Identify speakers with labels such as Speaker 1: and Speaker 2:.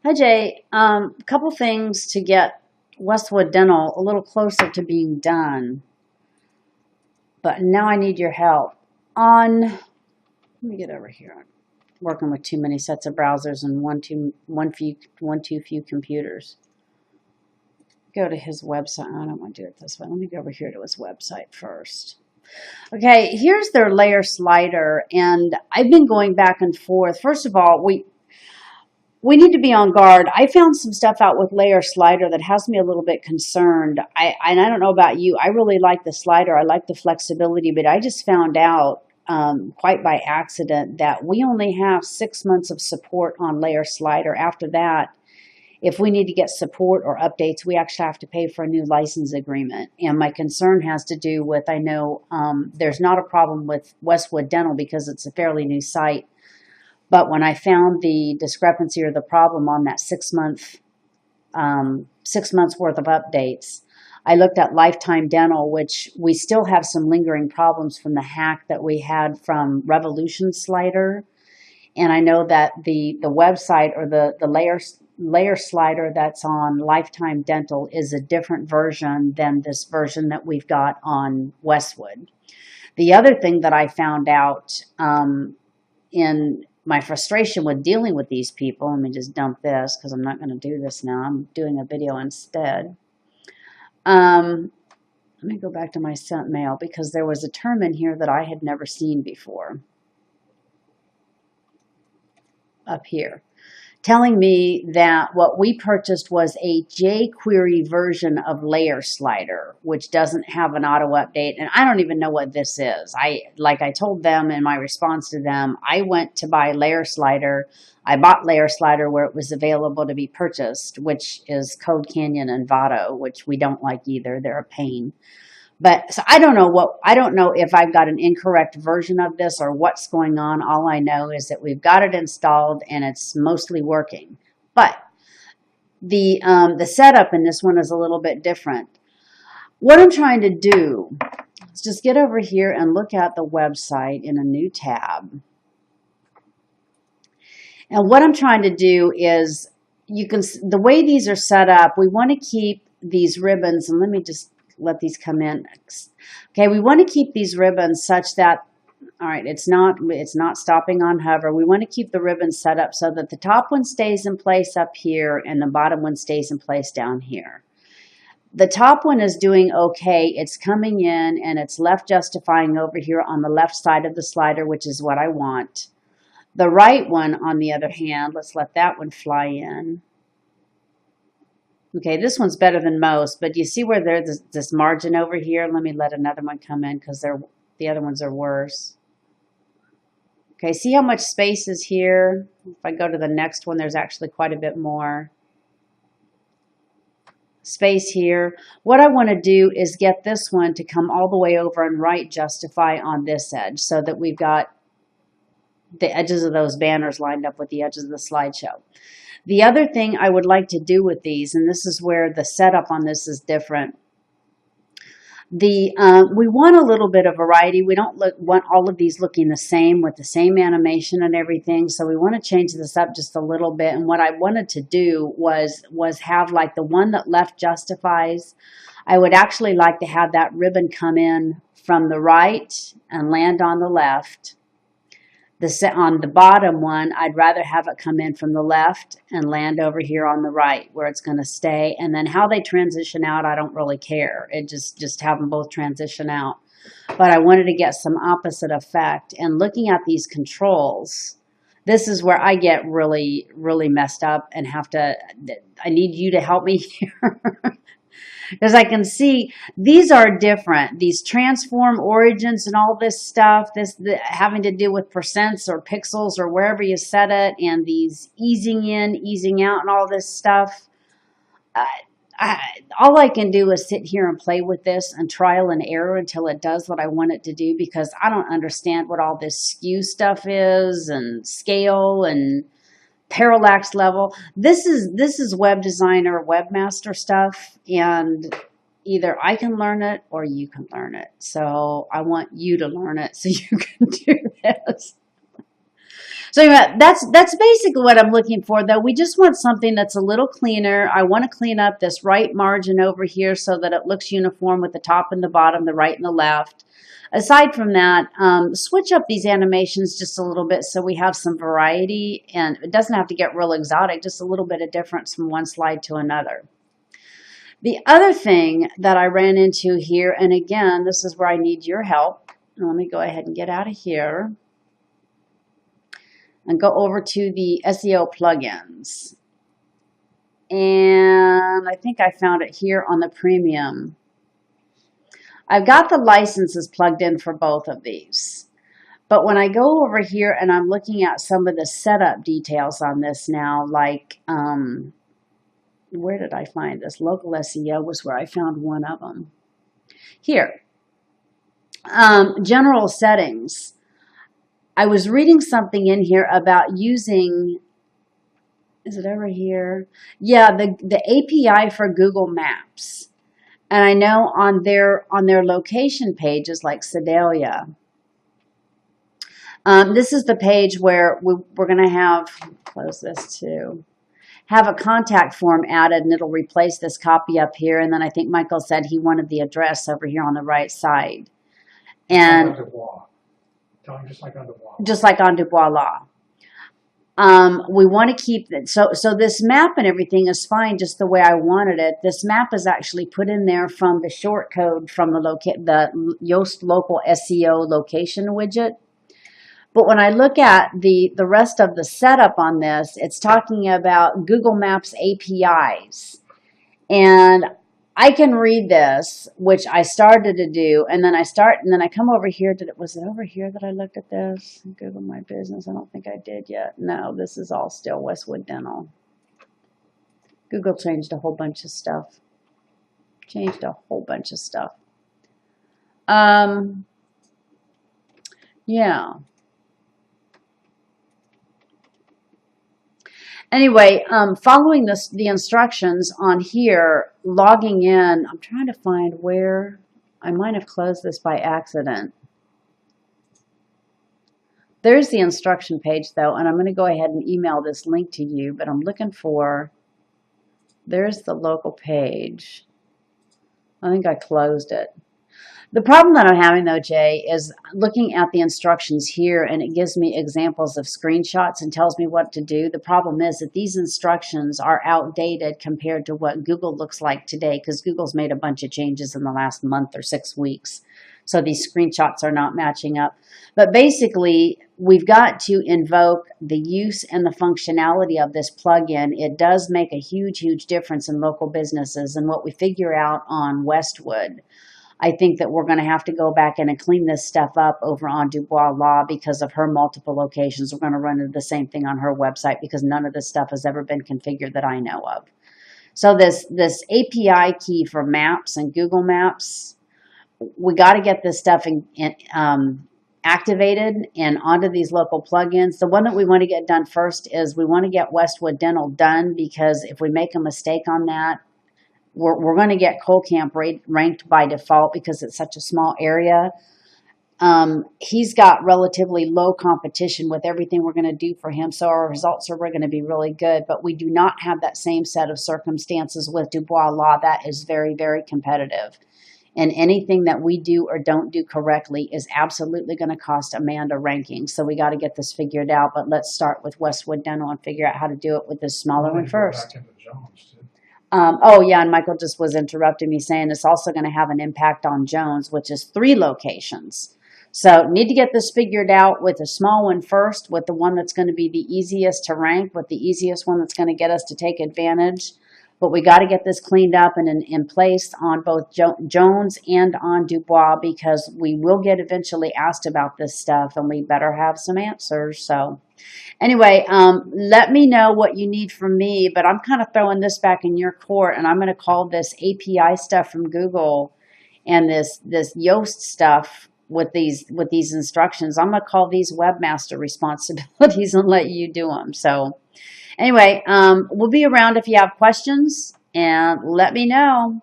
Speaker 1: Hi Jay, a couple things to get Westwood Dental a little closer to being done, but now I need your help. Let me get over here. I'm working with too many sets of browsers and one too few computers. Go to his website. I don't want to do it this way. Let me go over here to his website first. Okay, here's their layer slider, and I've been going back and forth. First of all, we need to be on guard. I found some stuff out with layer slider that has me a little bit concerned. And I don't know about you. I really like the slider. I like the flexibility, but I just found out quite by accident that we only have 6 months of support on layer slider. After that, if we need to get support or updates, we actually have to pay for a new license agreement. And my concern has to do with, I know there's not a problem with Westwood Dental because it's a fairly new site. But when I found the discrepancy or the problem on that 6 months worth of updates, I looked at Lifetime Dental, which we still have some lingering problems from the hack that we had from Revolution Slider. And I know that the website or the layer slider that's on Lifetime Dental is a different version than this version that we've got on Westwood. The other thing that I found out in my frustration with dealing with these people, let me just dump this because I'm not going to do this now. I'm doing a video instead. Let me go back to my sent mail because there was a term in here that I had never seen before. Up here, telling me that what we purchased was a jQuery version of Layer Slider, which doesn't have an auto update. And I don't even know what this is. Like I told them in my response to them, I went to buy Layer Slider. I bought Layer Slider where it was available to be purchased, which is Code Canyon and Vado, which we don't like either. They're a pain. But so I don't know if I've got an incorrect version of this or what's going on. All I know is that we've got it installed and it's mostly working. But the setup in this one is a little bit different. What I'm trying to do is just get over here and look at the website in a new tab. And what I'm trying to do is the way these are set up, we want to keep these ribbons, and let me just let these come in. Okay, we want to keep these ribbons such that, all right, it's not stopping on hover. We want to keep the ribbons set up so that the top one stays in place up here and the bottom one stays in place down here. The top one is doing okay. It's coming in and it's left justifying over here on the left side of the slider, which is what I want. The right one, on the other hand, let's let that one fly in. Okay, this one's better than most, but you see where there's this margin over here? Let me let another one come in because the other ones are worse. Okay, see how much space is here? If I go to the next one, there's actually quite a bit more space here. What I want to do is get this one to come all the way over and right justify on this edge so that we've got the edges of those banners lined up with the edges of the slideshow. The other thing I would like to do with these, and this is where the setup on this is different, we want a little bit of variety. We don't want all of these looking the same with the same animation and everything, so we want to change this up just a little bit. And what I wanted to do was have like the one that left justifies. I would actually like to have that ribbon come in from the right and land on the left. On the bottom one, I'd rather have it come in from the left and land over here on the right where it's going to stay. And then how they transition out, I don't really care. It just have them both transition out. But I wanted to get some opposite effect. And looking at these controls, this is where I get really, really messed up and I need you to help me here. Because I can see these are different. These transform origins and all this stuff, having to do with percents or pixels or wherever you set it, and these easing in, easing out, and all this stuff. All I can do is sit here and play with this and trial and error until it does what I want it to do, because I don't understand what all this skew stuff is and scale and parallax level. This is web designer, webmaster stuff, and either I can learn it or you can learn it. So I want you to learn it so you can do this. So anyway, that's basically what I'm looking for, though. We just want something that's a little cleaner. I want to clean up this right margin over here so that it looks uniform with the top and the bottom, the right and the left. Aside from that, switch up these animations just a little bit so we have some variety, and it doesn't have to get real exotic, just a little bit of difference from one slide to another. The other thing that I ran into here, and again, this is where I need your help. Let me go ahead and get out of here and go over to the SEO plugins. And I think I found it here on the premium. I've got the licenses plugged in for both of these. But when I go over here and I'm looking at some of the setup details on this now, like, where did I find this? Local SEO was where I found one of them. Here. General settings. I was reading something in here about using, is it over here? Yeah, the API for Google Maps. And I know on their location pages like Sedalia, this is the page where we're going to have, close this too, have a contact form added, and it'll replace this copy up here. And then I think Michael said he wanted the address over here on the right side. And just like on Dubois Law. We want to keep it. So this map and everything is fine just the way I wanted it. This map is actually put in there from the short code from the Yoast Local SEO location widget. But when I look at the rest of the setup on this, it's talking about Google Maps APIs. And I can read this, which I started to do, and then I come over here. Was it over here that I looked at this? Google My Business. I don't think I did yet. No, this is all still Westwood Dental. Google changed a whole bunch of stuff. Yeah. Anyway, following the instructions on here, logging in, I'm trying to find where, I might have closed this by accident. There's the instruction page though, and I'm going to go ahead and email this link to you, but I'm looking for, there's the local page. I think I closed it. The problem that I'm having, though, Jay, is looking at the instructions here, and it gives me examples of screenshots and tells me what to do. The problem is that these instructions are outdated compared to what Google looks like today, because Google's made a bunch of changes in the last month or 6 weeks. So these screenshots are not matching up. But basically, we've got to invoke the use and the functionality of this plugin. It does make a huge, huge difference in local businesses. And what we figure out on Westwood, I think that we're going to have to go back in and clean this stuff up over on Dubois Law because of her multiple locations. We're going to run into the same thing on her website because none of this stuff has ever been configured that I know of. So this API key for Maps and Google Maps, we got to get this stuff activated and onto these local plugins. The one that we want to get done first is we want to get Westwood Dental done, because if we make a mistake on that, we're going to get Colcamp ranked by default because it's such a small area. He's got relatively low competition with everything we're going to do for him, so our results are going to be really good. But we do not have that same set of circumstances with Dubois Law. That is very, very competitive. And anything that we do or don't do correctly is absolutely going to cost Amanda ranking. So we got to get this figured out. But let's start with Westwood Dental and figure out how to do it with this smaller one first. Oh, yeah, and Michael just was interrupting me saying it's also going to have an impact on Jones, which is 3 locations. So need to get this figured out with a small one first, with the one that's going to be the easiest to rank, with the easiest one that's going to get us to take advantage. But we got to get this cleaned up and in place on both Jones and on Dubois, because we will get eventually asked about this stuff and we better have some answers. So anyway, let me know what you need from me, but I'm kind of throwing this back in your court, and I'm going to call this API stuff from Google and this Yoast stuff with these instructions. I'm going to call these webmaster responsibilities and let you do them. So anyway, we'll be around if you have questions, and let me know.